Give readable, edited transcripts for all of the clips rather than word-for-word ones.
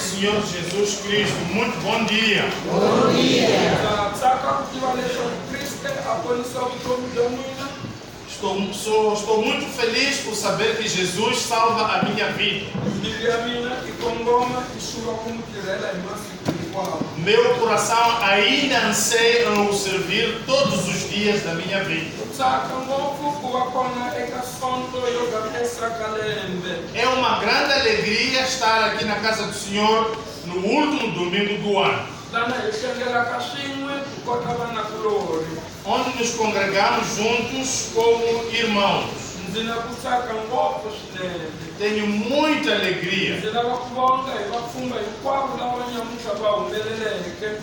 Senhor Jesus Cristo, muito bom dia. Bom dia. Estou muito feliz por saber que Jesus salva a minha vida. Meu coração ainda anseia em o servir todos os dias da minha vida. É uma grande alegria estar aqui na casa do Senhor no último domingo do ano, onde nos congregamos juntos como irmãos. Tenho muita alegria.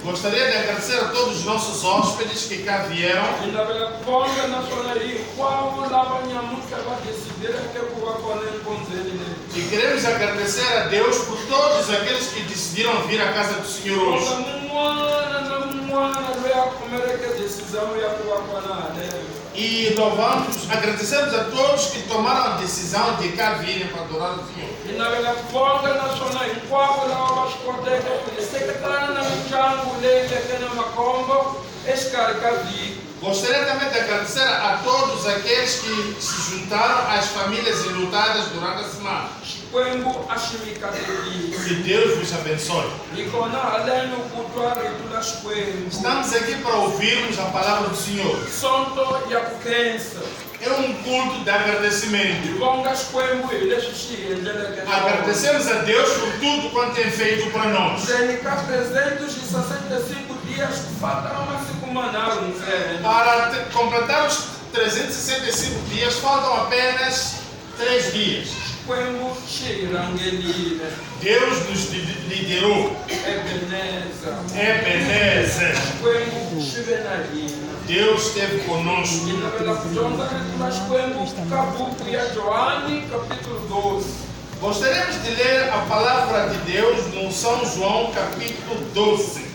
Gostaria de agradecer a todos os nossos hóspedes que cá vieram. E queremos agradecer a Deus por todos aqueles que decidiram vir à casa do Senhor hoje. E louvamos, agradecemos a todos que tomaram a decisão de cá virem para adorar o Senhor. Gostaria também de agradecer a todos aqueles que se juntaram às famílias enlutadas durante a semana. Que Deus vos abençoe. Estamos aqui para ouvirmos a palavra do Senhor. É um culto de agradecimento. Agradecemos a Deus por tudo quanto tem feito para nós. Para completar os 365 dias, faltam apenas 3 dias. Deus nos liderou. Ebenezer. Deus esteve conosco. Gostaríamos de ler a palavra de Deus no São João capítulo 12.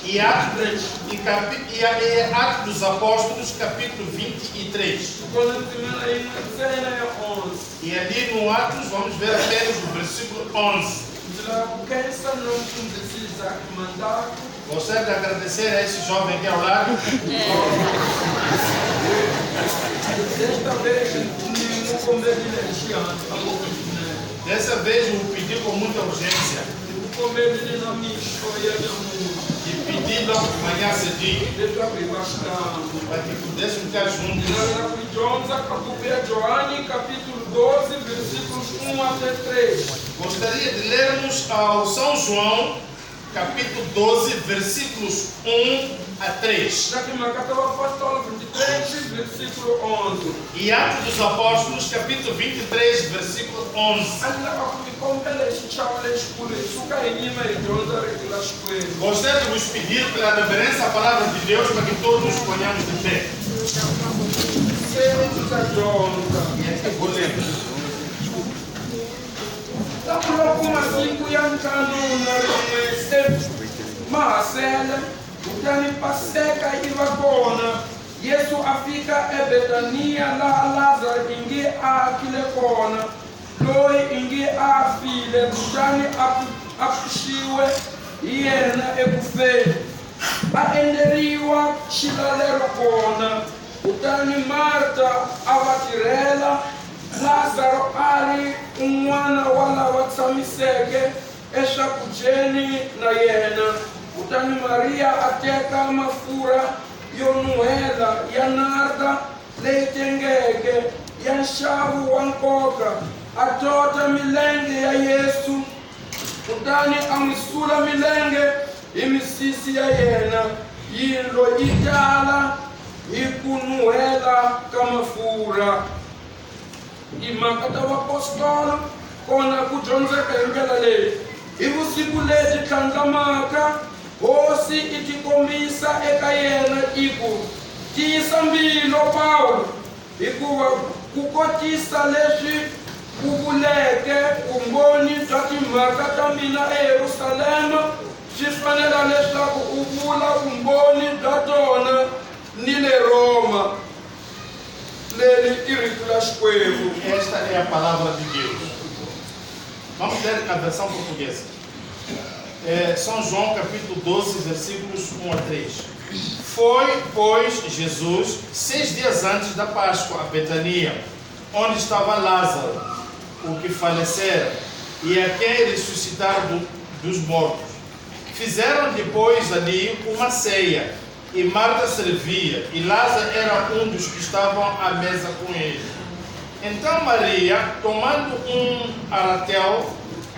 E Atos dos Apóstolos capítulo 23. E ali no Atos vamos ver apenas o versículo 11. Gostaria de agradecer a esse jovem aqui ao lado. Dessa vez eu pedi com muita urgência. E pedi logo de manhã cedinho, para que pudéssemos ficar juntos. Capítulo 12, versículos 1 até 3. Gostaria de lermos ao São João, capítulo 12, versículos 1 a 3. E Atos dos Apóstolos, capítulo 23, versículo 11. Gostaria de vos pedir pela reverência à palavra de Deus para que todos nos ponhamos de pé. Yesu afika e Betania la Lazaro ingi a kilekona loi ingi a file butani akushiwe yena ekufe aenderiwa shilalelo kona utani Marta avatirela Lazaro ali umwana wala watsamiseke eshakujeni na yena utani Maria ateka mafura yonuela yanarda leitengeke yanshavu wankoka atota milenge ya Yesu utani amisula milenge imisisi ya yena yilo itala ikunuela kamafura imakata wapostolo kona kujonzeka ingela le ivusiku leti tlandlamaka hosi itikombisa eka yena iku tisa mbilo Paulo hikuva kukotisa leswi kuvuleke kumboni bya timhaka ta mina eYerusalema swi fanela leswaku u vula vumbhoni bya tona ni le Roma. leli i rito la Xikwembu. Esta é a palavra de Deus. Vamos ler na versão portuguesa. São João capítulo 12, versículos 1 a 3. Foi, pois, Jesus 6 dias antes da Páscoa a Betania, onde estava Lázaro, o que falecera, e a quem ressuscitaram dos mortos. Fizeram depois ali uma ceia, e Marta servia, e Lázaro era um dos que estavam à mesa com ele. Então Maria, tomando um aratel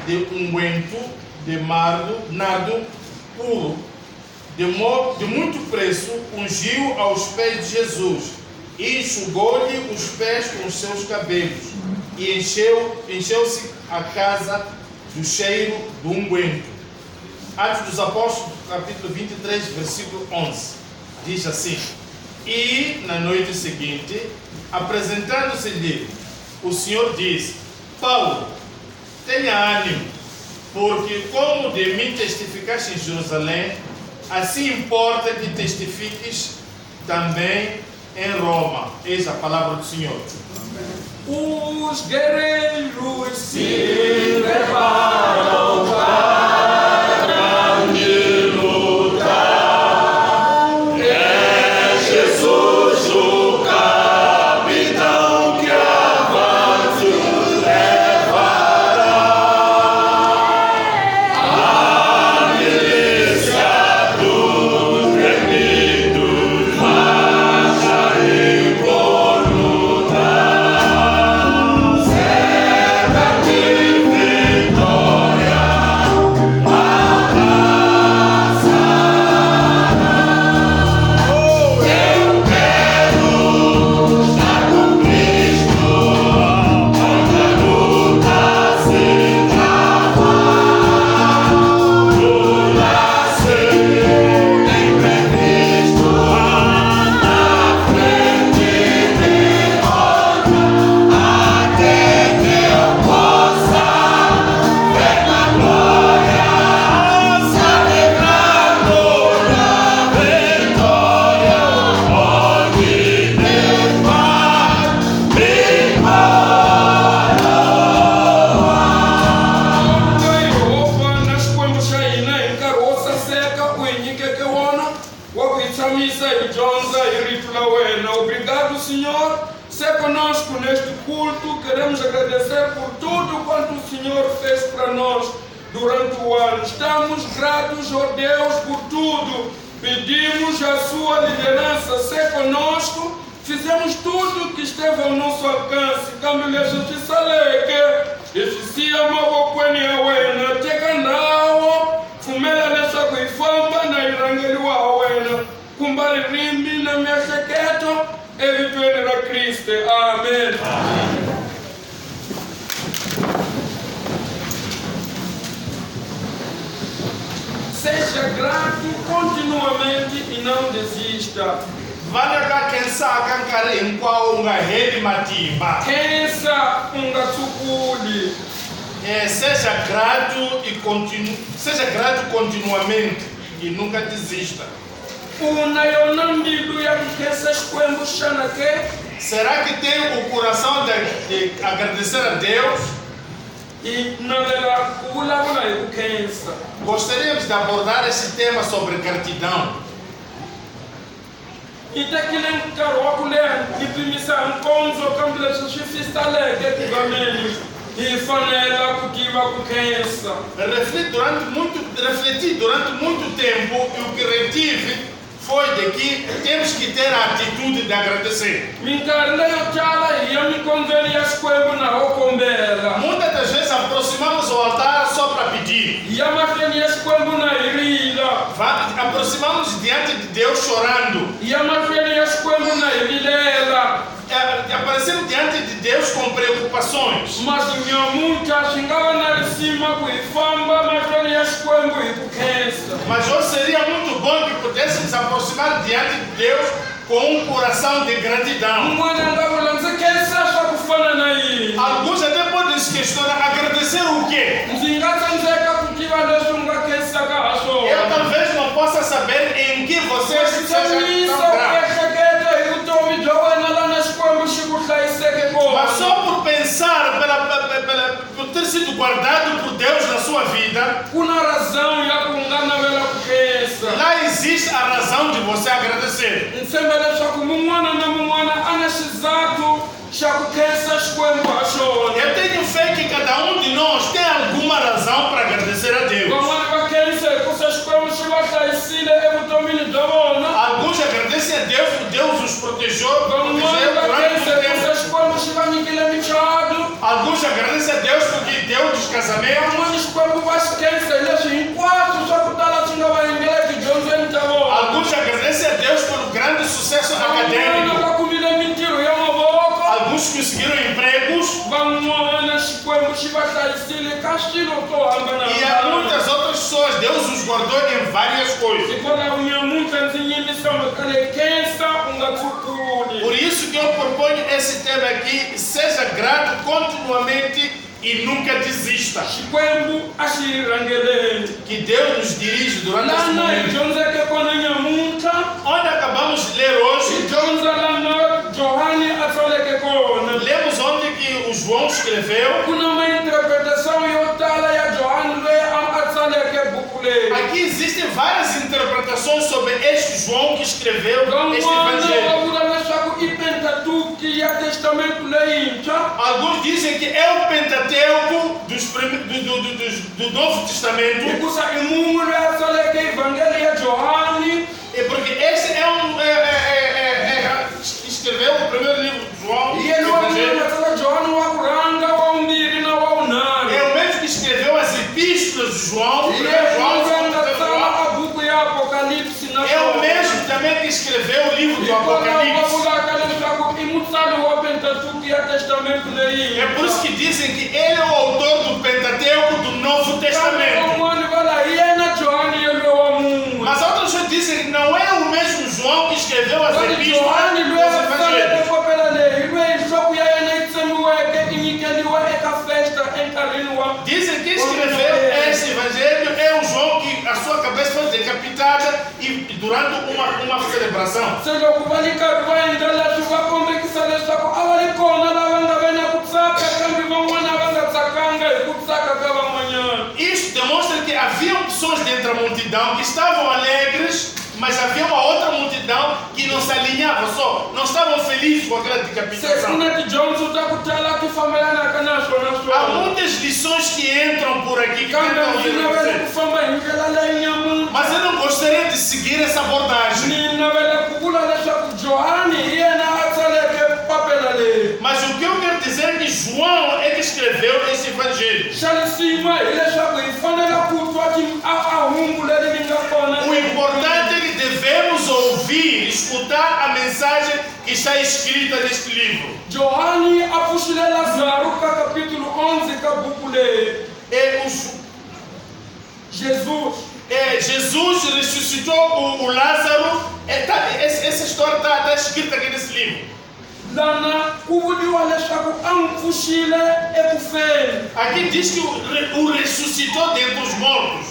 de unguento de nardo puro, de muito preço, ungiu aos pés de Jesus, e enxugou-lhe os pés com os seus cabelos, e encheu-se a casa do cheiro do unguento. Atos dos Apóstolos, capítulo 23, versículo 11, diz assim: E na noite seguinte, apresentando-se-lhe, o Senhor disse: Paulo, tenha ânimo, porque como de mim testificaste em Jerusalém, assim importa que testifiques também em Roma. Eis a palavra do Senhor. Os guerreiros se preparam para lutar. É Jesus o capitão que avanços levará. A milícia dos remidos marcha em voluntade. Cerca de vitória alcançará. Eu quero estar com Cristo, onde a luta se travar. No nascer imprevisto, na frente derrota, até que eu possa ver na glória, se alegrando na vitória, onde Deus vai me roupa nas coisas chaina em carroça seca, o que ona, o missa e jonza e rito la wena. Obrigado, Senhor. Se conosco neste culto, queremos agradecer por tudo quanto o Senhor fez para nós durante o ano. Estamos gratos, ó Deus, por tudo. Pedimos a sua liderança, se conosco. Fizemos tudo que esteve ao nosso alcance. Câmbio a justiça leque. Eficia mogo kweni awena. Tekandao. Fumela nessa kuifamba na irangeli wa awena. Kumbari rimbi na miaseketo. Evituele la Cristo. Amém. Seja grato continuamente e não desista. Vale ka kensa kankare hinkwawo nga heli matimba. Pensa ungatsukuli. Seja grato continuamente e nunca desista. Unayonambilu ya kukesa Xikwembu xanake. Será que tem o coração de agradecer a Deus? E nalela kulavula hi kukhensa. Gostaríamos de abordar esse tema sobre gratidão. Itekile nkarhi wa ku leha hi pimisa nkondzo kambe leswi swi fistaleke tivameni hi fanela ku tiva ku khensa. Refleti durante muito tempo e o que retive foi de que temos que ter a atitude de agradecer. Minkarhi leyo tala hi ya mikondzweni ya Xikwembu na ho kombela. Muitas das vezes aproximamos o altar só para pedir. Hi ya mahlweni ya Xikwembu na hi rila. Aproximamos diante de Deus chorando. Hi ya mahlweni ya Xikwembu na hi vilela. Aparecemos diante de Deus com preocupações. Mas nyamuntla swi nga va na risima ku hi famba mahlweni ya Xikwembu hi ku khensa. Mas hoje seria muito bom que pudéssemos aproximar diante de Deus com um coração de gratidão. Un'wana nga vula ndzi khensa swa ku fana na yini. Alguns até podem se questionar, agradecer o quê? Ndzi nga tsandzeka ku tiva leswi u nga khensaka ha swona. Eu talvez não possa saber em que você seja Tsamisa tão ku grato. ehleketa hi vutomi bya wena lana Xikwembu xi ku sua vida, kuna razão ya kungana vela kukesa lá existe a razão de você agradecer. nsembele shaku mumwana na mumwana ana xizatu xa kukesa xikwembu ha xona Eu tenho fé que cada um de nós tem alguma razão para agradecer a Deus. van'wana va kensa hikusa xikwembu xi va hlayisile evutomini bya vona Alguns agradecem a Deus que Deus os protegeu van'wana va durante kensa muito hikusa tempo. xikwembu xi va nyikile michado Alguns agradecem a Deus porque deu descasamento. van'wana xikwembu va xi kensa hi leswi hinkwaswo swa ku tala swi nga va endlela tidyondzweni ta vona Alguns agradecem a Deus pelo grande sucesso van'wana acadêmico. va kumile mintirho ya mavoko Alguns conseguiram empregos. van'wana xikwembu xi va hlayisile ka swilo swo E há hambanahambana muitas outras pessoas. Deus os guardou em várias coisas. hikwalaho nyamuntlha ndzi yimbisa mhaka leyi kensa u nga tsukuli Por isso que eu proponho esse tema aqui. Seja grato continuamente e nunca desista. xikwembu a xi rhangeleni Que Deus nos dirige durante esse lana hi momento. dyondzeke kona nyamuntlha Onde acabamos de ler hi hoje, dyondza lana johani a tsaleke kona lemos onde que o João escreveu. ku na mainterpretação yo tala ya johani loyi a tsaleke buku leyi Aqui existem várias interpretações sobre este João que escreveu este van'wana va evangelho. vula leswaku i pentatuki ya testamento leyintshwa Alguns dizem que é o Pentateuco do Novo Testamento, hikusa i mun'we loyi a tsaleke ivhangeli ya johani e porque esse escreveu o primeiro livro de João, o yena wa mun'we Evangelho. a tsala johani wa ku rhanga wa vumbirhi na wa vunharhu É o mesmo que escreveu as epístolas de João, o primeiro João, o segundo João. a buku ya apokalipsi na É o mesmo também que escreveu o livro do hikwalaho va Apocalipse. vulaka leswaku i mutsari wa pentatuki ya testamento leyi É por isso que dizem que ele é o autor do Pentateuco do Novo Testamento. van'wani va la hi yena johani yelo wa mun'we Mas outras pessoas dizem que não é o mesmo João que escreveu as vati epístolas johani e loyi os a tsaleke evangelhos. kopela leyi loyi nhloko ya yena yi tsemiweke i nyikeliwa eka festa enkarhini wa Dizem que escreveu esse evangelho é o João que a sua cabeça foi decapitada e durante uma celebração. se loko va ri karhi va endla leswi va kombekisa leswaku a va ri kona lava nga ve na ku tsaka kambe van'wana va nga tsakanga hi ku tsaka ka van'wanyana Isso demonstra que havia pessoas dentro da multidão que estavam alegres, mas havia uma outra multidão que não se alinhava só, não estavam felizes com aquela se ku decapitação. na tidyondzo ta ku tala ti fambelanaka na swona Há swona muitas lições que entram por aqui que kambe tentam ndzi navele ku enriquecer. famba hi ndlela leyi nyamuntlha Mas eu não gostaria de seguir essa abordagem. ni navele ku vula leswaku johani hi yena a tsaleke papela leyi Mas o que eu quero dizer é que João é que escreveu esse evangelho. xa risima hi leswaku hi fanele ku twa a hungu leri ri nga kona O importante é que devemos ouvir, escutar a mensagem que está escrita neste livro. johani a pfuxile lazaro ka kapítulo 11 ka buku leyi Jesus ressuscitou o Lázaro. Essa história está escrita aqui nesse livro. lana ku vuliwa leswaku a n'wi pfuxile ekufeni Aqui diz que o ressuscitou dentre os mortos.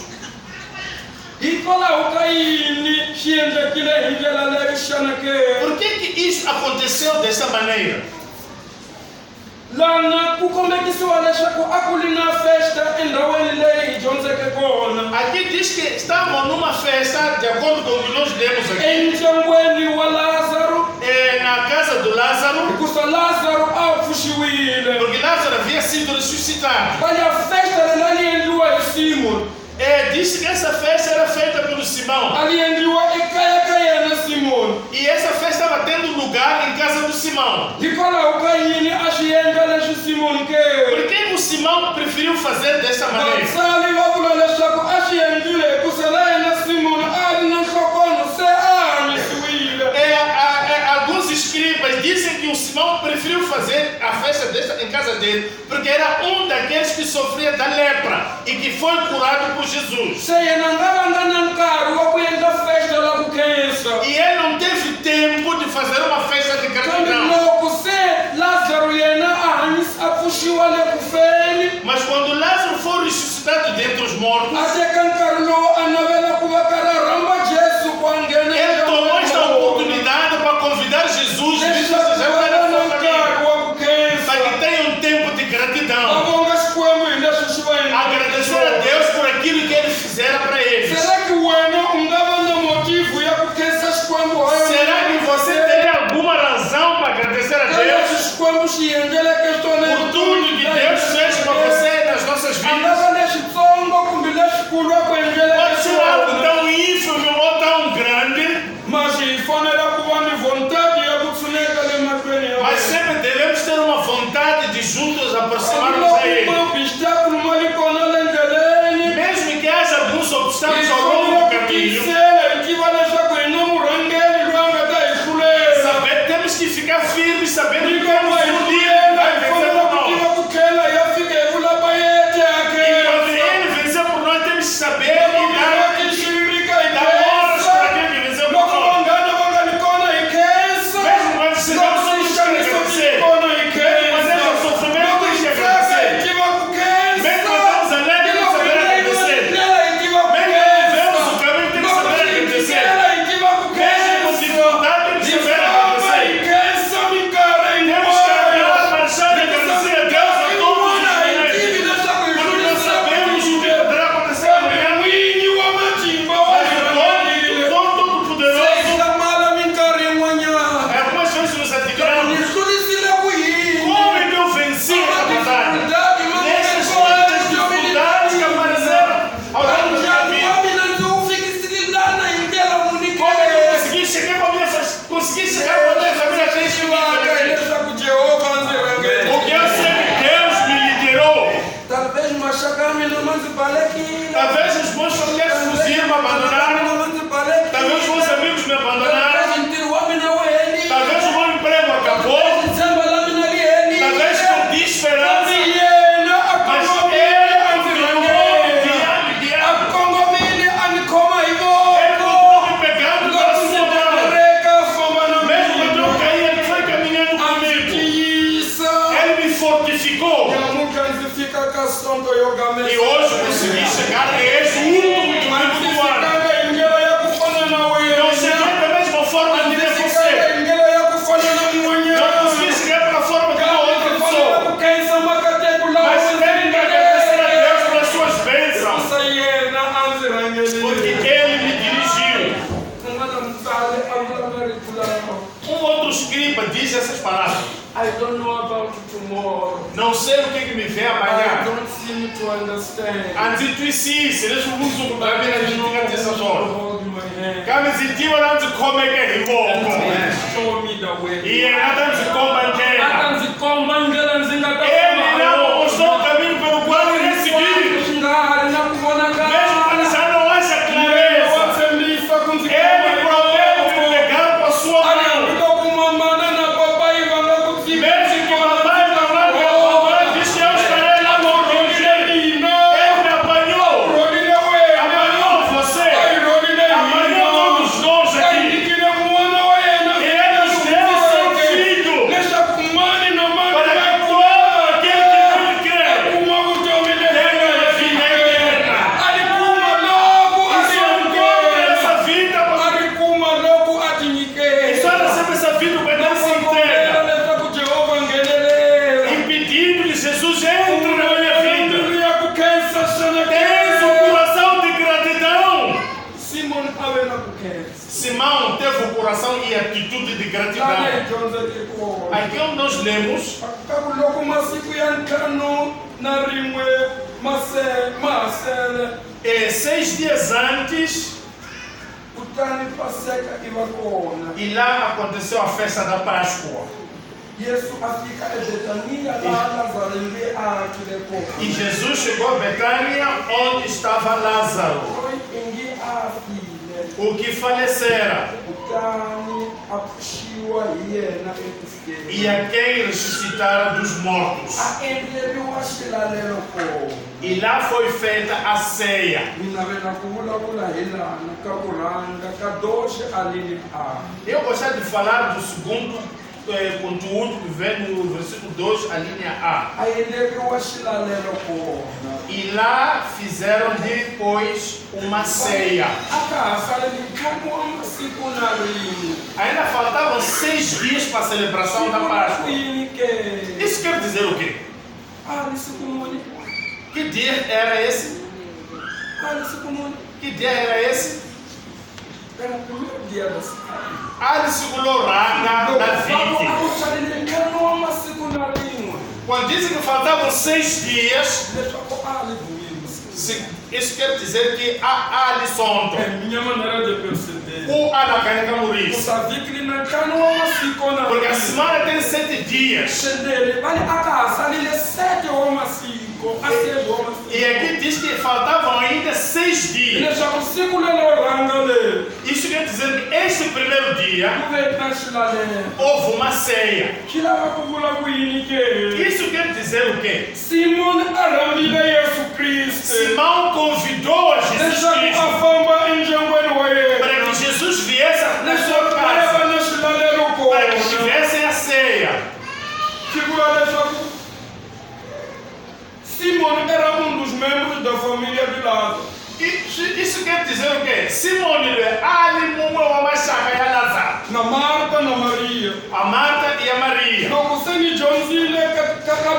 hikwalaho ka yini xi endlekile hi ndlela leyi xana ke Por que isso aconteceu dessa maneira? lana ku kombekisiwa leswaku a ku ri na festa endhawini leyi hi dyondzeke kona Aqui diz que estavam numa festa, de acordo com o que nós lemos aqui, endyangweni wa lazaro na casa do Lázaro, hikusa lazaro a pfuxiwile porque Lázaro havia sido ressuscitado. kali a festa leri a li endliwa hi simon Disse que essa festa era feita pelo Simão. a li endliwa ekaya ka yena simon E essa festa estava tendo lugar em casa do Simão. hikwalaho ka yini a swi endla leswi simon ke Por que o Simão preferiu fazer dessa maneira? vatsali va vula leswaku a swi endlile hikusa na yena simon a ri na nhlokono se a hanyisiwile Alguns escribas dizem que o Simão preferiu fazer a festa em casa dele, porque era um daqueles que sofria da lepra e que foi curado por Jesus. se yena nga vanga na nkarhi wa ku endla festa la ku khensa E ele não teve tempo de fazer uma festa de kambe gratidão. loko se lazaro yena a pfuxiwa le kufeni Mas quando Lázaro foi ressuscitado dentre os mortos, a teka nkarhi lowu a navela ku va karhi a rhamba jesu ku a nghena ele tomou esta oportunidade para convidar Jesus leswaku já va era va na sua família, nkarhi wa ku khensa para que tenha um tempo de va gratidão. vonga xikwembu hi leswi swi va Agradecer a Deus talvez mashakami no manzi baleki, Talvez os meus familiares fugiram, me abandonaram. Talvez os meus amigos me abandonaram. Talvez o meu emprego acabou. Talvez perdi esperança. Mas ele continuou me pegando pela sua mão. Mesmo quando eu caí, ele foi caminhando comigo. Ele me fortificou. E hoje consegui chegar a esse último domingo do ano. Não cheguei da mesma forma que você. Não consegui chegar pela forma de uma outra pessoa. Mas tenho que agradecer a Deus pelas suas bênçãos. Porque Ele me dirigiu. Um outro escriba diz essas palavras. I don't know about tomorrow. Não sei o que me vem I amanhã. don't seem to understand. Antes ici, c'est les choses que vous avez la vie de cette heure. Hold my hand. Quand ils disent on a dit comment que il Show me the way. e é nada de como que Ele ele não mostrou o caminho pelo qual ele seguir. Mesmo quando já não acha clareza, ele promete me pegar com a sua mão. Mesmo que o papai não vai diz que eu estarei lá no longe. Ele me apanhou você, apanhou todos nós aqui. E ele nos deu seu filho para que todo aquele que crê tenha vida eterna. E só encontra essa vida, e só recebe essa vida quando ele se entrega. Impedindo que Jesus entre na minha vida. Tens um coração de gratidão. Simão teve o coração e a atitude de gratidão. Aqui onde nós lemos, e 6 dias antes, e lá aconteceu a festa da Páscoa. E Jesus chegou a Betânia, onde estava Lázaro, o que falecera, e a quem ressuscitara dos mortos. E lá foi feita a ceia. Eu gostaria de falar do segundo conteúdo que vem no versículo 2, a linha A. E lá fizeram depois uma ceia. Ainda faltavam 6 dias para a celebração da Páscoa. Isso quer dizer o quê? Que dia era esse? Que dia era esse? Era o primeiro dia da semana. Quando dizem que faltavam 6 dias, isso quer dizer que há Alisson. É minha maneira de perceber. O Alacanica Muris. Porque a semana tem 7 dias. E aqui diz que faltavam ainda 6 dias. Isso quer dizer que este primeiro dia houve uma ceia. Isso quer dizer o quê? Simão convidou a Jesus Cristo para que Jesus viesse na sua casa, para que tivessem a ceia. Simão era um dos membros da família de Lázaro. Isso quer dizer o quê? Simão é ali na Marta, na Maria. A Marta e a Maria. Não consegue Johnzile,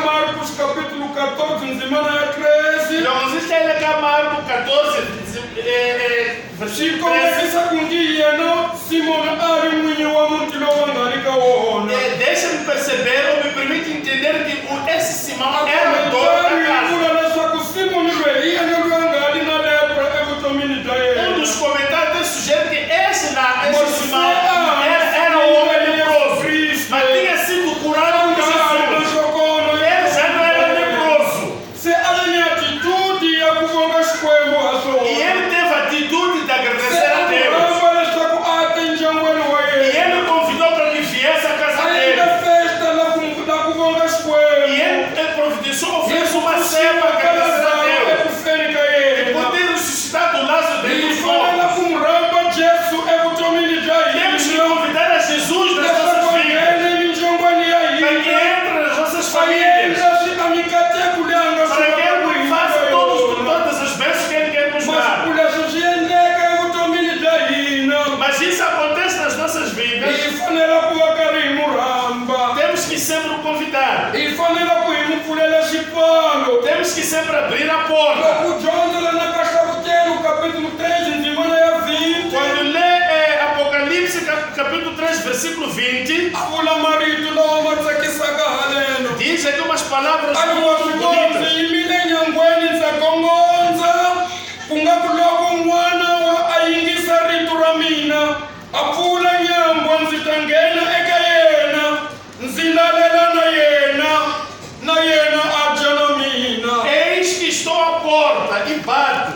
Marcos capítulo 14, semana 13. Johnzile é Marcos 14, versículo 13. Deixa-me perceber ou me permite entender que esse Simão era o dono da casa. Um dos comentários sugere que esse Simão era o homem leproso, mas tinha sido curado por Jesus. Ele já não era leproso. versículo 20, avula marito lawa ma tsakisaka haleno diz aqui umas palavras a muito wa swi vona bonitas. ndzi yimile nyangweni ndza kongondza ku nga ku loko n'wana wa a yingisa rito ra mina a pfula nyambwa ndzi ta nghena eka yena ndzi lalela na yena a dya na mina. Eis que estou à porta e bato.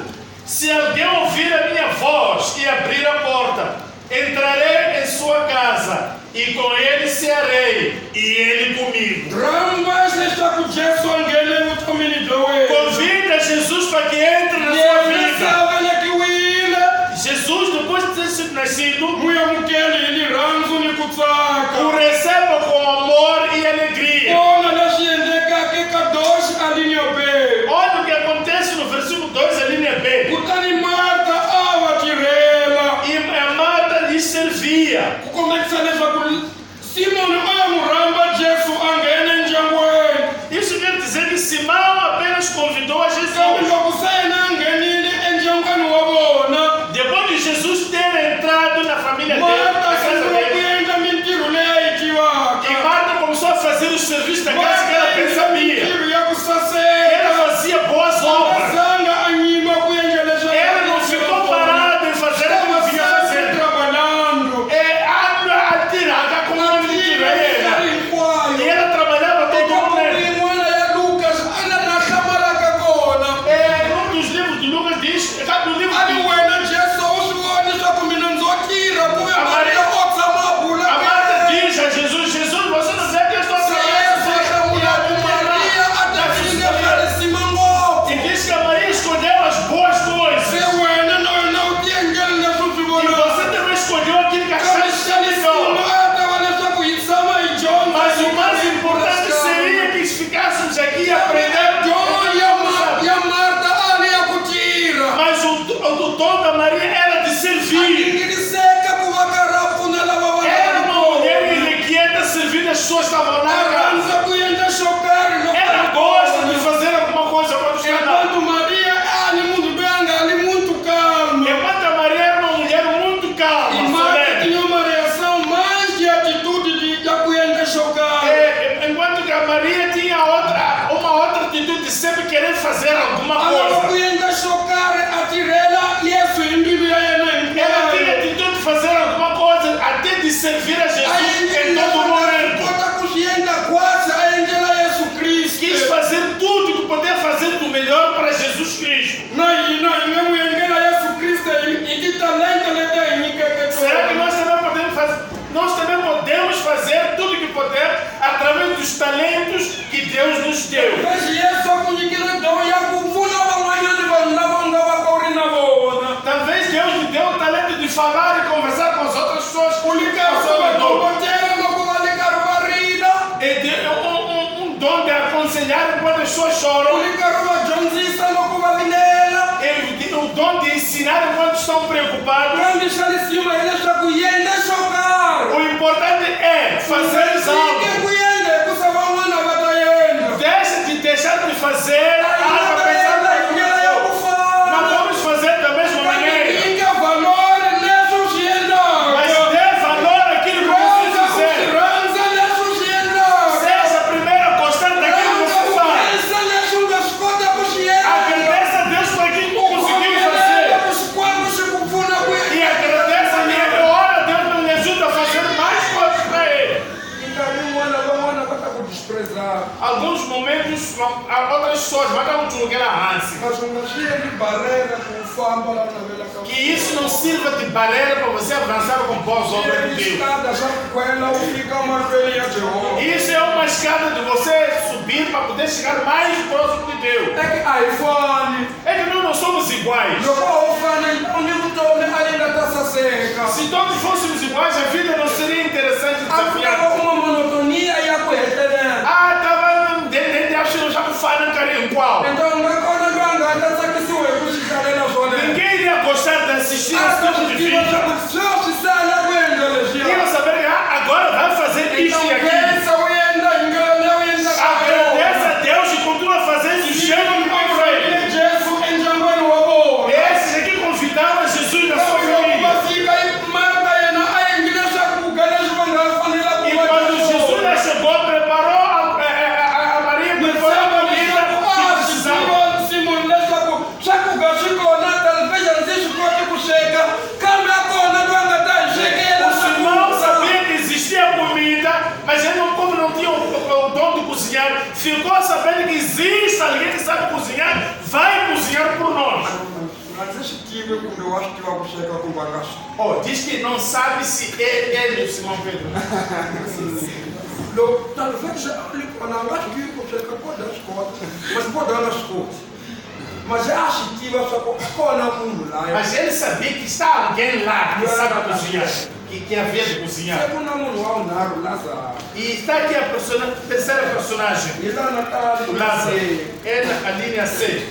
Se alguém ouvir a minha voz e abrir a porta, entrarei em sua casa e com ele cearei e ele comigo. Ramba leswaku Jesu a nghene evutomini bya wena. Convida Jesus para que entre na sua Yena se vida. a velekiwile Jesus, depois de ter sido nascido, n'wi amukeli hi rirhandzu ni ku tsaka. o receba com amor e alegria. Vona leswi endlekaka eka doxi a linha B. Olha o que acontece no versículo 2, a linha B. Kutani Marta a va tirhela E a Marta lhe servia. ku kombekisa leswaku Simoni a ya n'wi rhamba Jesu a nghena endyangwini. Isso quer dizer que Simão apenas convidou a Kambe Jesus. loko se yena a nghenile endyangwini wa vona, Depois de Jesus ter entrado na família dele, na Marta casa sungula ku dele, endla mintirho leyi a yi e tivaka. Marta começou a fazer o serviço da casa que ela Marta bem endla sabia. mintirho ya ku Ela saseka. fazia boas A obras. zanga a nyima ku endla leswaku Ela não ficou parada em fazer o que ela vinha sempre fazendo. trabalhando. A tirada com uma mentira. E ela trabalhava todo mundo. Um dos livros de Lucas diz, no livro de a Marta diz a Jesus, Jesus, você não vê que eu estou trabalhando. E diz que a Maria escolheu as boas coisas. E você também escolheu aquilo que achaste melhor. Mas o mais importante seria que ficássemos aqui e aprendendo. Mas o dom da Maria era de servir. Era uma mulher irrequieta servindo as pessoas que estavam lá. Ela gosta de fazer alguma coisa para os canais. Enquanto Maria Enquanto a Maria era uma mulher muito e calma, Marta solene. tinha uma reação mais de atitude de kuenda chocar. Enquanto que a Maria tinha uma outra atitude de sempre querer fazer alguma Ela coisa. kuenda chocar atirela Yesu imbibi ya yena Ela tinha inkwayo. atitude de fazer alguma coisa, até de servir a Jesus em todo momento. Kota kuxienda kwasa aendela Yesu Quis Kristo. fazer tudo que poder fazer do melhor para Jesus Cristo. Na ingemuyengela Yesu Kristo ikitalenta leta inikeke. Será que nós também podemos fazer? Nós também podemos fazer tudo que puder através dos talentos que Deus nos deu. Mas Yesu akunyikile ndo ya kuvuna vamanyani vanhu lava nga va ka u ri na vona. Talvez Deus lhe deu o talento de falar e conversar com as outras pessoas. E deu um dom de aconselhar enquanto as pessoas choram. E o dom de ensinar enquanto estão preocupados. O importante é fazer algo. Deixa de fazer algo pensando não vamos fazer da mesma maneira. Mas dê valor àquilo que você fizer. Seja primeiro a gostar daquilo que você faz. Agradeça a Deus por aquilo que conseguiu fazer. E agradeça e ora a Deus para me ajudar a fazer mais coisas para Ele. Alguns momentos, outras pessoas vão dar um tchuluque na ânsia. Que isso não sirva de barreira para você avançar com boas obras de Deus. Isso é uma escada de você subir para poder chegar mais próximo de Deus. É que nós não somos iguais. Se todos fôssemos iguais, a vida não seria interessante e desafiante. Ah, estava dentro acho que já me falam carinho qual. Ninguém iria gostar de assistir esse tipo de vídeo. Iria saber que agora vai fazer isso e aquilo. Agradeça a Deus e continua fazendo o jeito que vai fazer. Esses aqui convidaram Jesus na sua família. eu acho que vai chegar com bagaço. Oh, diz que não sabe se ele ou Simão Pedro. Talvez ele não acho que você pode dar as contas, mas pode dar as contas. Mas eu acho que vai ficar no mundo lá. Mas ele sabia que está alguém lá que sabe cozinhar, que havia de cozinhar. E está aqui a terceira personagem. Lázaro. É na linha C.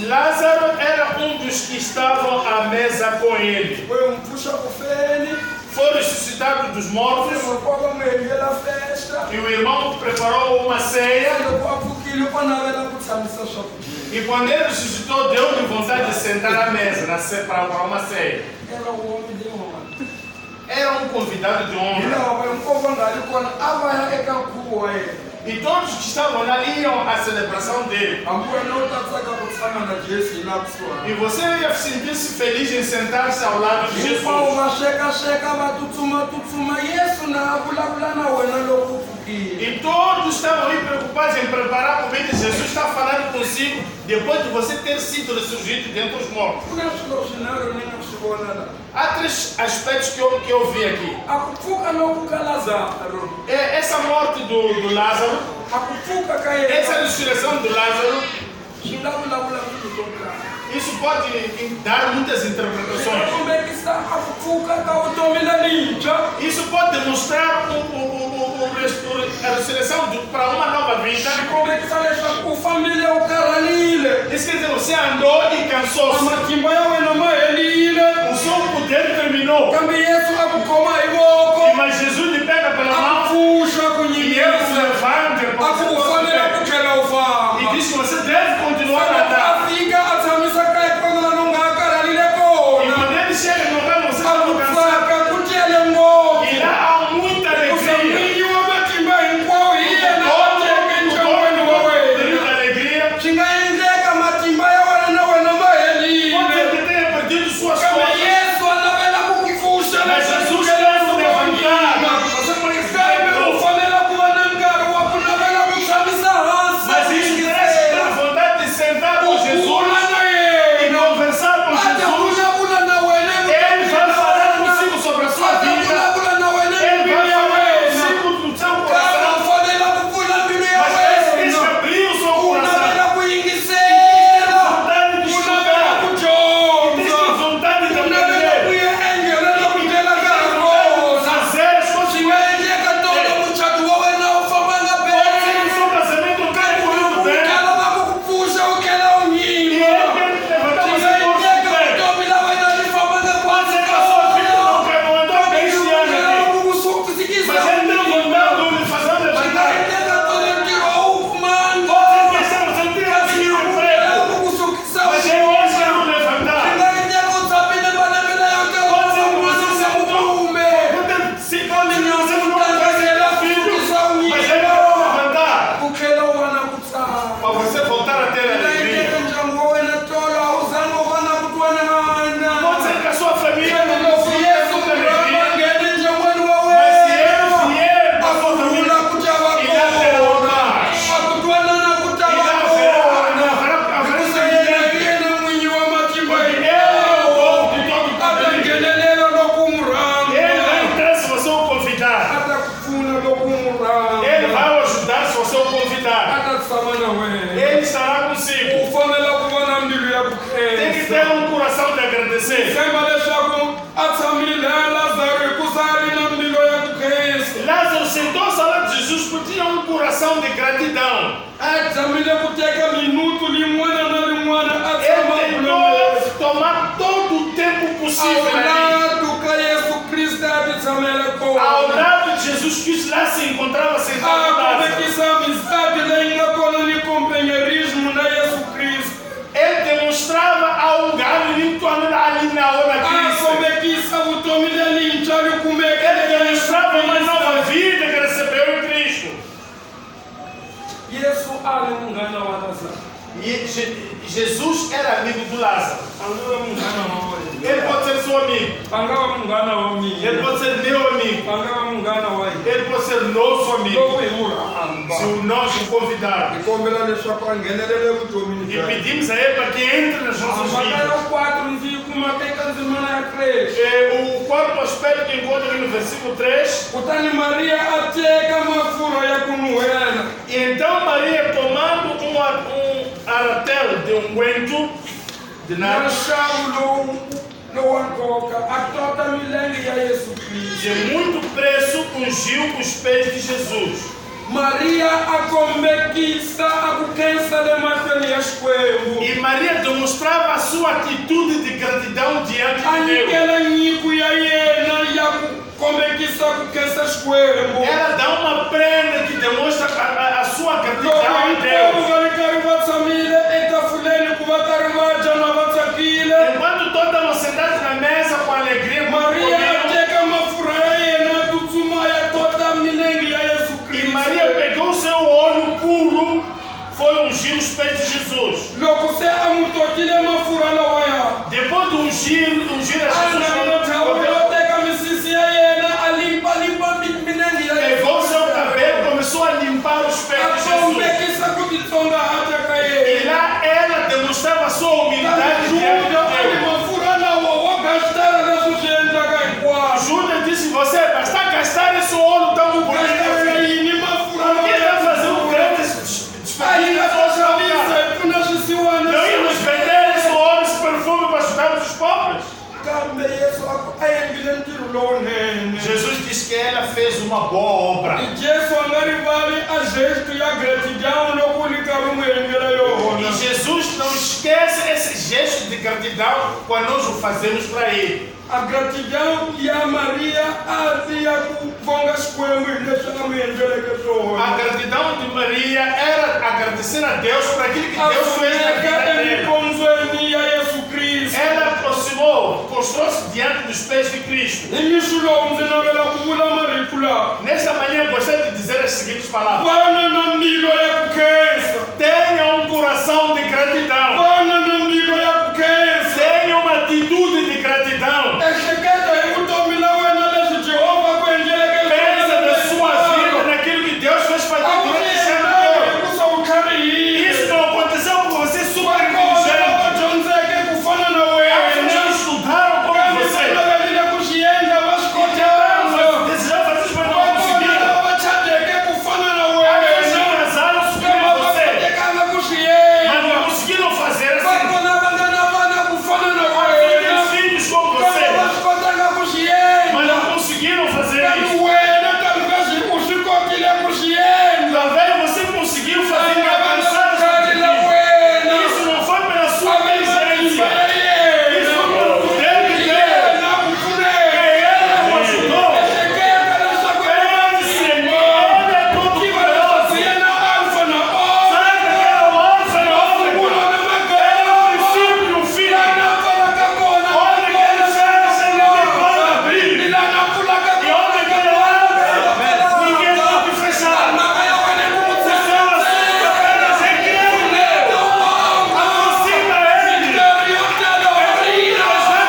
Lázaro era um dos que estavam à mesa com ele. Foi ressuscitado dos mortos. E o irmão preparou uma ceia. E quando ele ressuscitou, deu-lhe vontade de sentar à mesa para uma ceia. Era um convidado de honra. E todos que estavam lá iam à celebração dele. E você ia sentir-se feliz em sentar-se ao lado de Jesus. E todos estavam aí preocupados em preparar a comida. Jesus está falando consigo depois de você ter sido ressurgido dentre os mortos. Há três aspectos que eu vi aqui. Essa morte do Lázaro, essa ressurreição do Lázaro, isso pode dar muitas interpretações. Isso pode demonstrar a ressurreição para uma nova vida. Isso quer dizer, você andou e cansou-se. O seu poder terminou. Mas Jesus lhe pega pela mão e ele se levanta e diz que você deve continuar a andar. E quando ele chega no lugar, você está cansado. E lá há muita alegria. Lázaro sentou-se ao lado de Jesus porque tinha um coração de gratidão. Ele tentou tomar todo o tempo possível ao lado de Jesus Cristo, lá se encontrava sentado. Ele demonstrava algo ali na hora Cristo. Ele demonstrava uma nova vida que recebeu em Cristo. E Jesus era amigo do Lázaro. Ele pode ser seu amigo. Ele pode ser meu amigo. Ele pode ser nosso amigo. famba. se nós o convidarmos Ikombela leswaku a nghenelele vutomini e bya hina. pedimos a Ele para que entre nas nossas Mhaka vidas. ya 4 ndzi yi kumaka eka ndzimana ya Kreste. O quarto aspecto que encontra aqui no versículo 3. Kutani Maria a teka mafurha ya ku nuhela. E então Maria, tomando um aratel de unguento de Na nada, nxavo lowu wa nkoka a tota milenge ya Yesu Kristo. de muito preço, ungiu os pés de Jesus. Maria a kombekisa a ku khensa le mahlweni ya Xikwembu. E Maria demonstrava a sua atitude de gratidão diante A de Deus. nyikela nyiko ya yena ya ku kombekisa ku khensa Xikwembu. Ela dá uma prenda que demonstra a sua gratidão Loko a hinkwavo Deus. va ri karhi va tshamile etafuleni ku va karhi va dya na va tsakile. Enquanto todos estavam sentados na mesa com alegria, Maria a comiam, teka mafurha ya yena a tsutsuma ya tota milenge ya Yesu e Kristo. Maria pegou seu óleo puro, foi ungir os pés de Jesus. Loko se a n'wi totile mafurha lawaya, Depois de ungir a a Jesus, nana thawula yo teka misisi ya yena a limpa milenge ya pegou Yesu seu Kristo. cabelo, começou a limpar os A pés de Jesus. kombekisa ku titsongahata ka E yena. lá ela demonstrava a sua humildade diante Juda a de ri Deus. mafurha lawa wa gastela leswi swi endlaka hinkwaswo. Judas disse: Você basta gastar esse óleo tão bonito. Gastela yini mafurha Por que está lawa? fazendo grandes A hina desperdícios? xavisa hi pfuna swisiwana. Não íamos vender esse óleo, esse perfume para ajudar os pobres. Kambe Yesu a endlile ntirho lowunene. Jesus disse que ela fez uma boa obra. Jesu a nga rivali a gesto ya gratidão loko li karhi n'wi endlela yona. E Jesus não esquece esse gesto de gratidão quando nós o fazemos para Ele. A gratidão ya Maria a ri ya ku vonga Xikwembu hi leswi a n'wi endleleke A swona. gratidão de Maria era agradecer a Deus por aquilo que A Deus fez na funeka vida dela. emikondzweni ya Yesu Kristo. Ela aproximou, prostrou-se diante dos pés de Cristo. Hi mixo lowu ndzi navela ku vula marito lawa. Nesta manhã, eu gostaria de dizer as seguintes palavras: Vana na mbilu ya ku khensa. tenha um coração de gratidão, Vana na mbilu ya ku khensa. tenha uma atitude de gratidão. Ehleketa hi vutomi la wena leswi Jehovah ku endleleke Pensa na sua vida, naquilo que Deus fez para ti durante esse ano todo. hikusa u tlharihile. Isso não aconteceu com você super Vakona inteligente. lava dyondzeke ku fana na Alguns wena. não estudaram como Kambe você. va naverile ku xi endla va swi kotanga. Desejaram fazer isso, mas não Vakona conseguiram. lava chadeke ku fana na Alguns wena. não casaram super Kambe va você, kotekanga ku xi mas não endla. conseguiram fazer assim. Vakona va nga na vana ku fana na Tem wena. filhos como Kambe você, va swi kotanga ku xi mas endla. não conseguiram fazer Kambe isso. wena tanihileswi u swi kotile ku xi endla. Talvez você conseguiu fazer Kambe va nga alcançar swi essa karhila atitude. wena. Isso não foi pela sua Kambe matimba inteligência. ya yena. Isso foi pelo poder de Deus. Yena ku pfuneka. Ele o ajudou. Ehleketa leswaku Pense nele, ele é todo tiva leswaku poderoso. yena alfa na Sabe que ele é o alfa e o Munhu ômega. na Ele é o magama. princípio e o fim. Lana pfalaka kona. Olha que ele fecha, ninguém pode abrir. Lana pfulaka E olha que ele abre, ninguém pode fechar. mhaka ya wena i ku n'wi O seu assunto apenas é crer nele. Aproxima ele. nkarhi yo tala wa rila.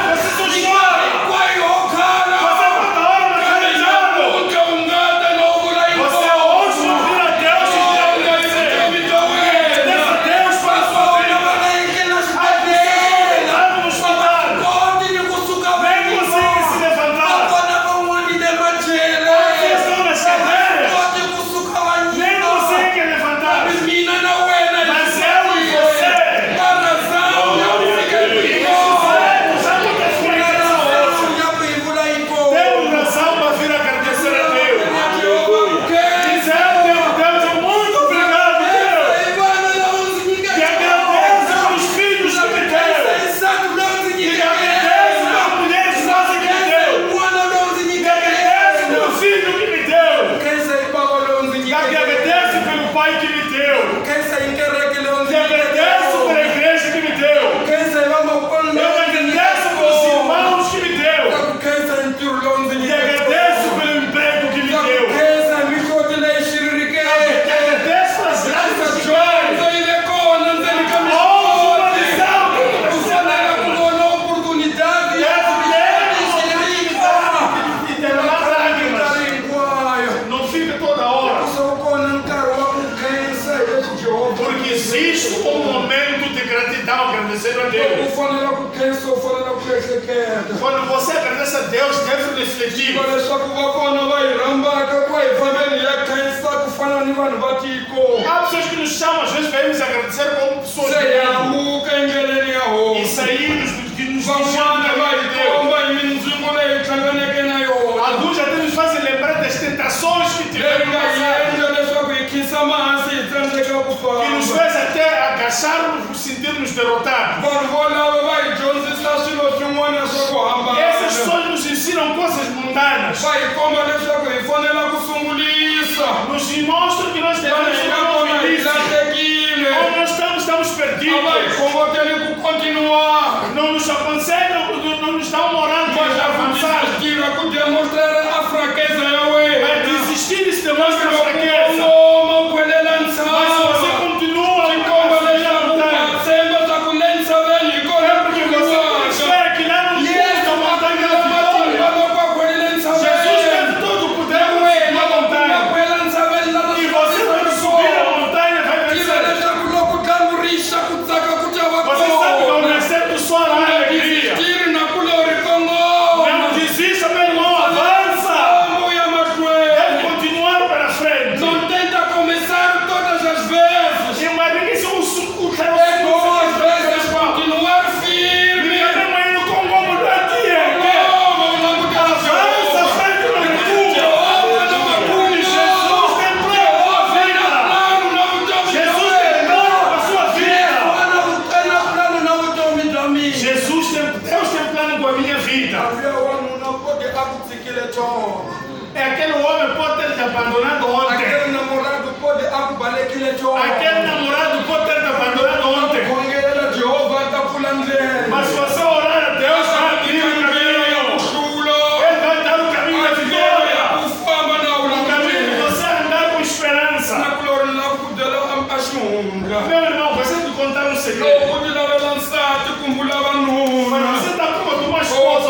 Você só chora. Hinkwayo ho khala. Você quando ora na caminhada. Namuntlha u nga ta no vula Você hoje ouvir a Deus e agradecer. vutomi bya wena. Peça a Deus para a sua Vaswona vida. va nga endlela As swibedhlele. pessoas vão no hospital. Koti ni kusuka Nem conseguem se levantar. Vakona van'wani le majele. Vocês estão nas cadeiras. Koti kusuka va Nem nyika. conseguem levantar. Mina na wena hi Mas eu e você. Marazamu ya ku fika E hiko. fizemos a muita explicação hoje. Marazamu ya ku hivula hiko. Temos razão para vir agradecer a Deus. Jehova ku khensa. Dizer, Deus, muito obrigado, Deus. Hi vana lava ndzi Te agradeço pelos filhos que me deu. Nsati lowu ndzi Te nyikeke agradeço yena. pela mulher esposa que me deu. N'wana lowu ndzi Te nyikeke agradeço yena. pelo filho que me deu. Khensa hi bava lowu ndzi Te nyikeke yena. agradeço pelo pai que me deu. Khensa hi kereke lowu ndzi Te nyikeke agradeço yona. pela igreja que me deu. Khensa hi vamakulu Eu lowu ndzi agradeço nyikeke pelos yona. irmãos que me deu. Khensa hi ntirho lowu ndzi Te nyikeke agradeço pelo emprego que me deu. Khensa hi mihloti leyi xiririkeke. Te agradeço pelas graças de Deus. Dyondzo yi ve kona ndzeni ka Houve uma mihloti. lição. U fanele ku vona opportunidade ya ku xirika. E derramar lágrimas. Nkarhi hinkwayo. Não fica toda hora. Ku kona nkarhi existe um momento de gratidão, agradecer a Deus. Quando você agradece a Deus, deve refletir. Há pessoas que nos chamam, às vezes vemos agradecer como pessoas de Deus. E saímos do que nos chamam de Deus. Alguns até nos fazem lembrar das tentações que tivemos no passado. Que nos fez até agacharmos e sentirmos derrotados. Essas pessoas nos ensinam coisas mundanas. Nos mostram que nós devemos ser felizes. Ou nós estamos perdidos. Não nos aconselham, não nos dão moral para avançar. Mas desistir isso demonstra fraqueza. Mas se você continua a porque você espera que lá no fundo da montanha da vitória, Jesus teve todo o poder para subir a montanha. E você vai subir a montanha, vai vencer. Você sabe que ao nascer do sol há alegria. Não desista, meu irmão, avança. Deve continuar para frente. Não tenta começar todas as vezes. E uma vez o Duas vezes continuar firme. Avança, frente no futuro. Jesus tem plano para a sua vida. Deus tem plano com a minha vida. É aquele homem pode ter te abandonado ontem. Aquele namorado pode ter te abandonado ontem. Mas se você orar a Deus, vai abrir o caminho. Ele vai dar o caminho da vitória. O caminho de você andar com esperança. Meu irmão, você te contar um segredo. Mas você está com uma esposa.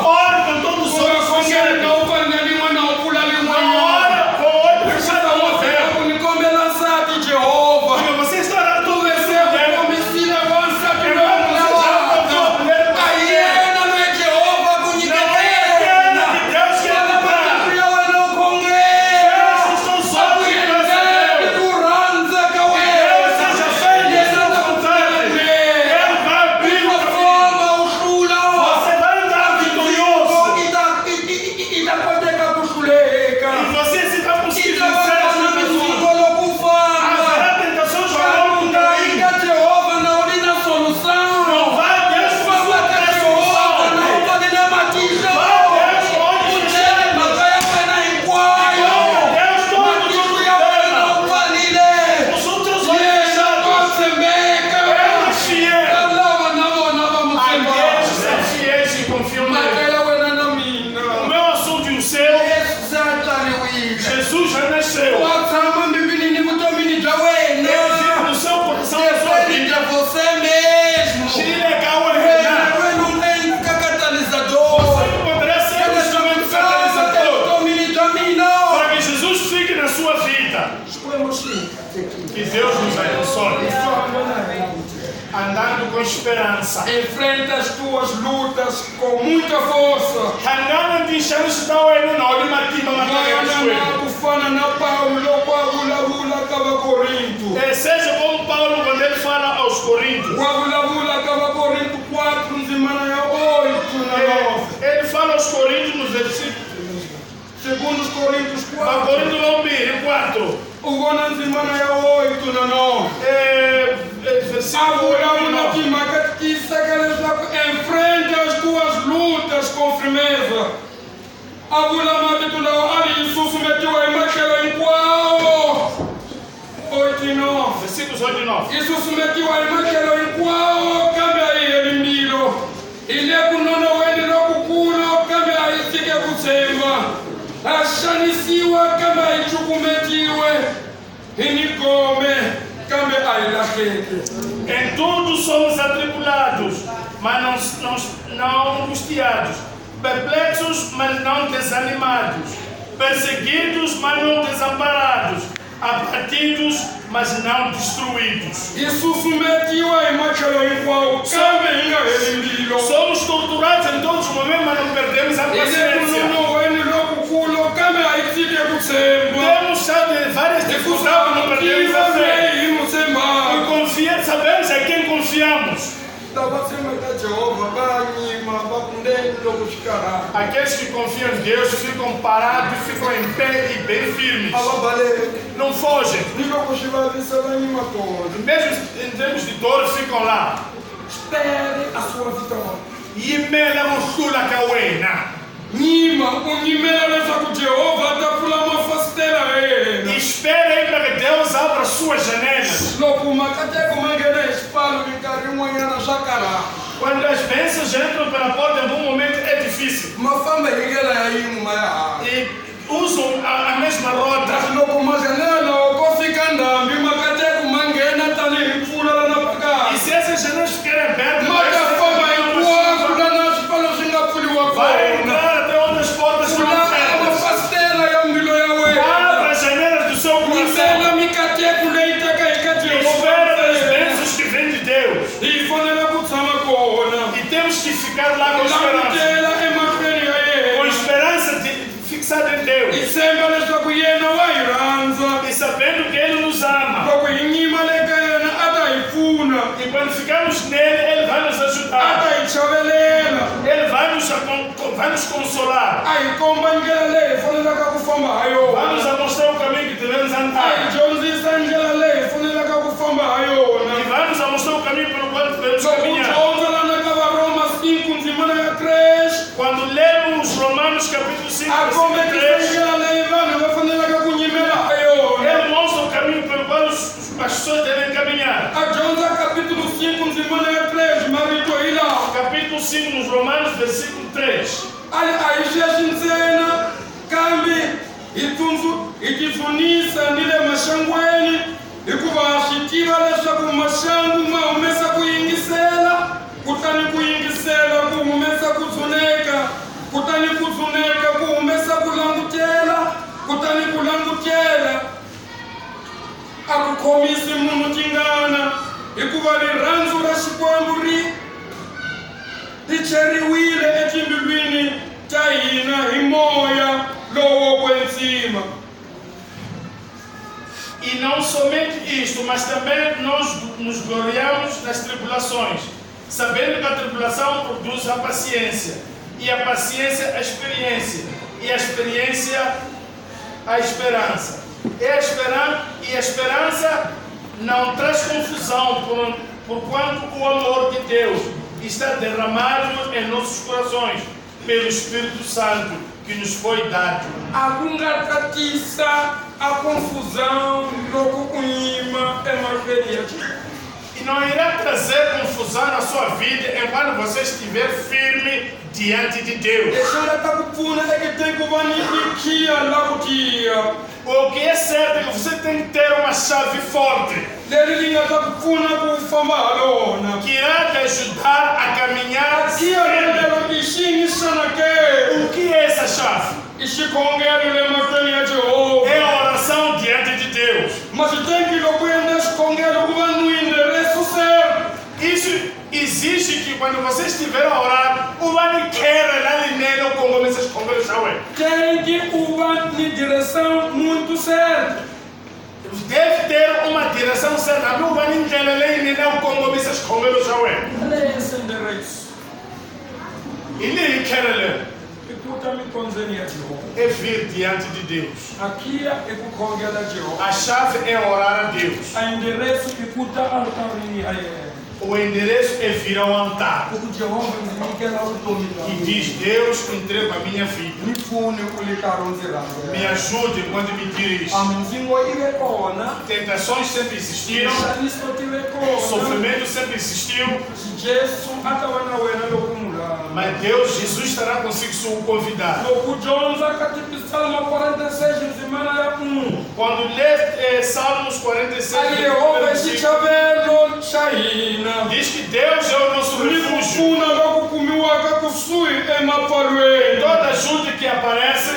Ora com todos os olhos fechados. Não ora com o olho fechado ao aberto. Porque você está orando todo esse tempo. Que Deus nos abençoe. Andando com esperança. Enfrenta as tuas lutas com muita força. Andando de chance da hora na hora matima seja como Paulo quando ele fala aos Coríntios. Ele fala aos Coríntios nos versículos. Segundo os Coríntios 4. Coríntios 4. Enfrenta as tuas lutas com firmeza. Versículos 8 e 9. Isso submeteu a imagem em qual cambia ele miro. Ele é com nono ele não cucuro cambia aí se que kusema. Ashanisiwa kama ichukumetiwe. Inikome cambia aí la gente. Em tudo somos atribulados, mas não angustiados, perplexos, mas não desanimados, perseguidos, mas não desamparados, abatidos, mas não destruídos. Isso submetiwa imachalo igual, cabe inga elindilo. Somos torturados em todos os momentos, mas não perdemos a paciência. Temos sabe, várias dificuldades, não perdemos a fé. E confia, sabemos em quem confiamos. Aqueles que confiam em Deus ficam parados, ficam em pé e bem firmes. Não fogem. Mesmo em termos de dor, ficam lá. Espere a sua vitória. E me levam chula cauena. Esperem para que Deus abra suas janelas. Quando as bênçãos entram pela porta, em algum momento é difícil. E usam a mesma rota. E se essas janelas ficarem abertas, vai entrar até onde as portas estão abertas. Abra as janelas do seu coração. Espera das bênçãos que vêm de Deus. E temos que ficar lá com esperança. Com esperança fixada em Deus. E sabendo que Ele nos ama. E quando ficamos nele, Ele vai nos ajudar. Ele vai nos consolar. Vai nos mostrar o caminho que devemos andar. E vai nos mostrar o caminho pelo qual devemos caminhar. Quando lemos Romanos capítulo 5, versículo 3, Ele mostra o caminho pelo qual as pessoas devem caminhar. Capítulo 5 nos Romanos, versículo 3. Itizunisa nile mashangweni ikuvashitira leswaku mashangu maumesa kuyingisela kutani kuyingisela kuumesa kuzuneka kutani kuzuneka kuumesa kulangutela kutani kulangutela akukhomisi munhu tingana hikuva rirhandzu ra Xikwembu richeriwile etimbilwini ta hina hi moya lowo kwenzima. E não somente isto, mas também nós nos gloriamos nas tribulações, sabendo que a tribulação produz a paciência, e a paciência a experiência, e a experiência a esperança. E a esperança não traz confusão, porquanto o amor de Deus está derramado em nossos corações pelo Espírito Santo que nos foi dado. A confusão e não irá trazer confusão na sua vida enquanto você estiver firme diante de Deus. O que é certo é que você tem que ter uma chave forte que irá te ajudar a caminhar firme. O que é essa chave? É a oração diante de Deus. Isso exige que quando você estiver a orar, o Vani quer lá nele ou como começa a comer o chaué. Tem que uma direção muito certa. Deve ter uma direção certa. Não vai ninguém lá nele ou como começa a comer o chaué. Ele quer ler. É vir diante de Deus. A chave é orar a Deus. O endereço é vir ao altar. E diz: Deus, entrego a minha vida. Me ajude quando me dirijo. Tentações sempre existiram. Sofrimento sempre existiu. Mas Deus, Jesus estará consigo se o convidar. Quando lê Salmos 46, diz que Deus é o nosso refúgio. Toda ajuda que aparece,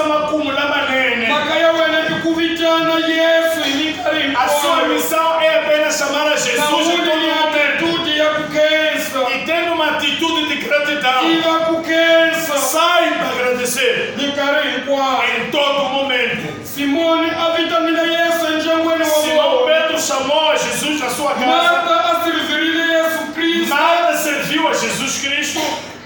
mhaka ya wena ni ku vitana Yesu hi minkarhi A sua hinkwayo. missão é apenas chamar a Jesus a Saúde todo ni momento. atitude ya ku khensa. E tendo uma atitude de gratidão, Tiva ku khensa saiba agradecer minkarhi hinkwayo. em todo momento. Simoni a vitanile Yesu endyangwini wa Simão vona. Pedro chamou a Jesus na sua casa. Marta a servirile Yesu Kristo. Marta serviu a Jesus Cristo.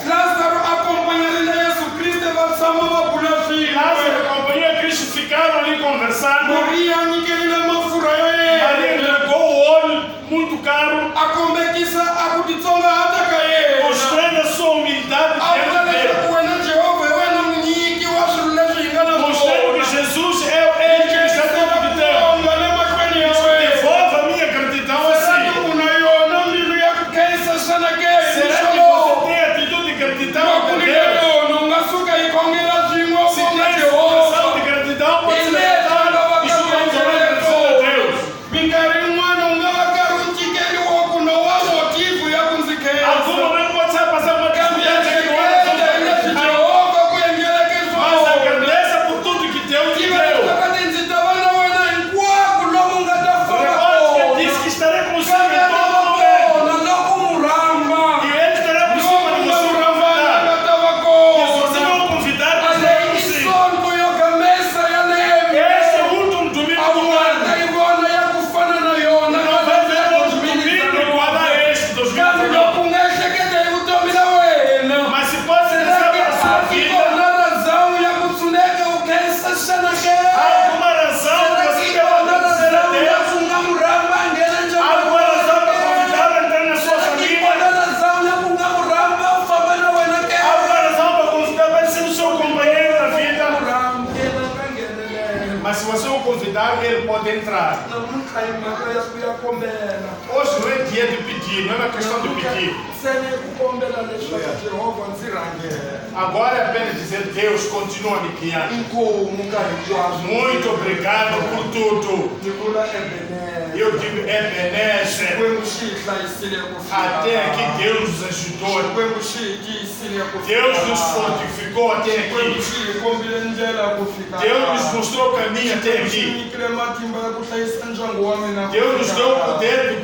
Lázaro acompanharile Yesu Kristo va tshama va bula Lázaro e swin'we. a companhia Cristo ficaram ali conversando. Maria a nyikerile mafurha ya Maria yena. entregou o óleo muito caro, A kombekisa a ku titsongahata ka yena. mostrando a sua humildade A diante vula dele. leswaku wena Jehovha hi wena munyiki wa swilo leswi hi nga na Mostrando que swona. Jesus é ele que está dentro de Deus. Konga le mahlweni ya wena. Devolva a minha gratidão Será assim. que una yona mbilu ya ku khensa xana ke? Será que você tem atitude de gratidão Loko com ni Deus? le yona u nga suka hi khongela swin'we u Se vonga tem coração Jehovha. de gratidão, pode Hi se le levantar tlhelo va e ka estamos agradecendo a Deus. minkarhi yin'wana u nga va karhi u cikeriwa ku no wa motivu ya ku ndzi Algum khensa. momento pode ser passar uma Kambe ya caminhada que não é hleketa hi leswi Jehovha ku endleleke mas swona. agradeça por tudo que Deus te Tiva deu. leswaku ndzi ta va na wena hinkwako lomu nga ta famba Recorde que ele kona. disse que estarei consigo Kambe em a ta todo va momento. kona loko mu rhamba. E ele estará por cima Loko de nga você mu para rhambana convidar. nga ta va E se você kona. não o convidar, você Ale vai i consigo. sonto yo gamesa ya lembe. Este é o último domingo A do wu nga ano. ta yi vona ya ku fana na yona. Não vai ver outro domingo igual a este, Kambe 2019. loko u nga ehleketa hi vutomi la wena. Mas se pode ser Será que a sua a que vida, kona razão ya ku tshuneka u khensa xana ke? há alguma razão que Será você que deve kona agradecer a razão ya Deus? ku nga mu rhamba a nghena Há alguma razão para ndyangwini? convidar a entrar na sua Será que família? kona razão ya ku nga mu rhamba u famba na wena ke? Há alguma razão para convidar para ser o seu companheiro na vida? Mu rhambela ka nghenelela. Mas se você o convidar, ele pode entrar. Namuntlha hi mhaka ya ku ya kombela. Hoje não é dia de pedir, não é uma questão de pedir. Se ni ku kombela leswaku Jehovha ndzi rhangela. Agora é apenas dizer, Deus continua me guiando. Inkomu ka hinkwaswo. Muito obrigado por tudo. Ni vula Ebenezer. Eu digo, Ebenezer, Xikwembu xi hi hlayisile ku fika até laha. aqui Deus nos ajudou. Xikwembu xi hi tiyisile ku fika Deus nos laha. fortificou até Xikwembu aqui. xi hi kombile ndlela ku fika Deus laha. nos mostrou o caminho até Xikwembu xi aqui. nyikile matimba ya ku hlayisa ndyangu wa mina ku Deus nos fika deu o laha. poder de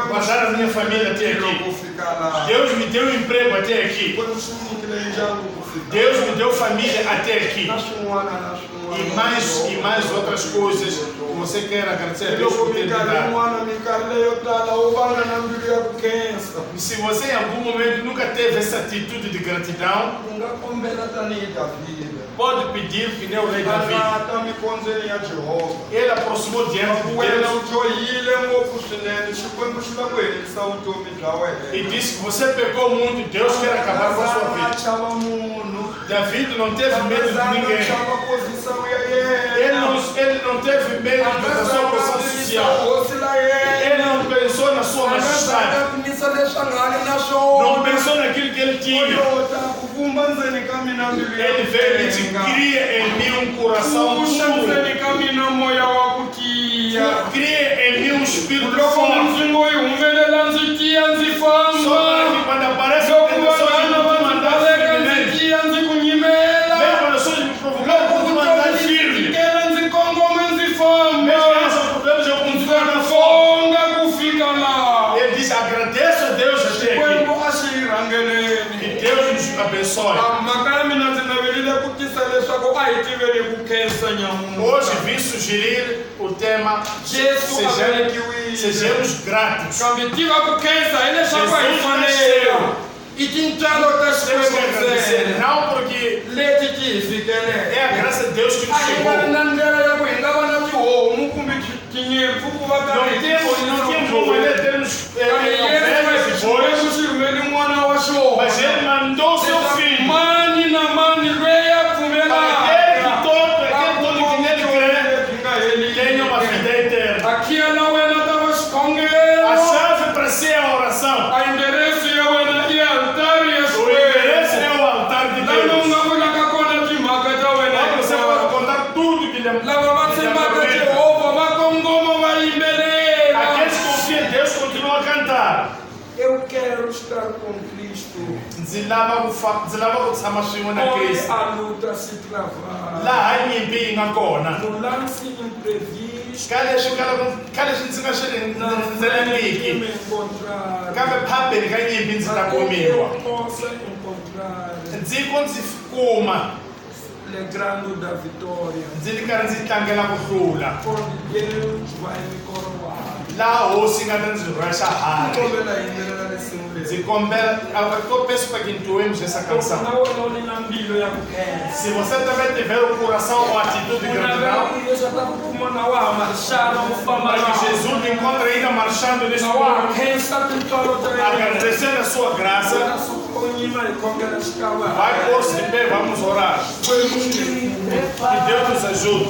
guardar a minha família até Xikwembu aqui. ku fika laha. Deus me deu emprego até aqui. Xikwembu xi nyikile ndyangu ku fika Deus laha. me deu família até aqui. Na swin'wana na swin'wana. E mais outras coisas que você quer agradecer a Deus Loko por ter te minkarhi dado. yin'wana minkarhi leyo tala u vanga na mbilu ya ku khensa. Se você em algum momento nunca teve essa atitude de gratidão, U nga kombela tanihi Davhida. pode pedir que nem o rei Davi. A ta mikondzeni ya Jehovha. Ele aproximou diante de Wena u Deus joyile ngopfu swinene Xikwembu xi la ku herisa vutomi bya e wena. disse que você pecou muito, Deus quer acabar com a sua A vida. chava munhu. Davi não teve medo de A ninguém. chava posição ya Ele não teve medo da sua posição social. hosi la yena. Ele não pensou na sua majestade. Pimisa leswi a nga ri na swona. Não pensou naquilo que ele tinha. Kota ku vumba ndzeni ka mina mbilu ya Ele ku veio e disse: tenga. cria em mim um coração Puxa puro. ndzeni ka mina moya wa ku tiya. Cria em mim um espírito Loko forte. mindzingo yi humelela ndzi tiya ndzi Só para que famba. quando aparece a Loko tentação de vanhana me va ndzi mandar baleka ndzi firme, tiya ndzi ku nyimela. mesmo quando as pessoas me provocaram Loko por me mandar vutomi ndzi firme, tikela ndzi kongoma ndzi famba. mesmo que esse problema eu Ndzi continuar ta na fome. fonga ku fika laha. Ele disse: agradeço a Deus até aqui. Xikwembu a xi hi E rhangeleni. Deus nos abençoe. Mhaka ya mina ndzi naverile ku tisa leswaku a hi tiveni ku khensa nyamuntlha. Hoje vim sugerir o tema Jesu a velekiwile. Sejamos gratos. Kambe tiva ku khensa hileswaku a hi Jesus fanela. nasceu. I tintswalo ta Temos que Xikwembu agradecer, ntsena não porque leti ti hi fikeleke. é a graça de Deus que A nos hi nga ri chegou. na ndlela ya ku hi nga va na tihomu kumbe tinyimpfu ku va Não temos como termos Kambe ovelhas e bois, Xikwembu xi rhumeli n'wana wa xona. mas Ele mandou seu filho. Mani na mani loyi a Aquele que pfumelaka todo que nele crê, tenha uma vida eterna. Aqui é na wena tava A escondendo. chave para ser a oração. A endereço ya wena i altari ya O endereço Xikwembu. é o altar de Lano Deus. nga vulaka kona timhaka ta wena Lá você pode contar tudo que lhe estar com Cristo. ndzi lava ku tshama swin'we na Onde Kristo a luta se travar. laha nyimpi yi nga kona No lance imprevisto. ka leswi ndzi nga swi rindzelangiki Me encontrar. kambe phambeni ka nyimpi ndzi ta kumiwa Eu possa encontrar. ndzi kuma Alegrando da vitória. ndzi ri karhi ndzi tlangela ku hlula Onde Deus vai me coroar. laha hosi nga ta ndzi rhwexa hari Kombela yimbelela risimu ndzi leri. kombela eu peço para que entoemos essa canção. Na wena na mbilu ya kukhensa. Se você também tiver o coração ou a atitude gratidão, Eu já estava com uma na wa marchar, não fama para que Jesus me encontre ainda marchando nesse na wa mundo, khensa tintolo ta agradecendo a sua graça, vai pôr-se de pé, vamos orar. Que Deus nos ajude.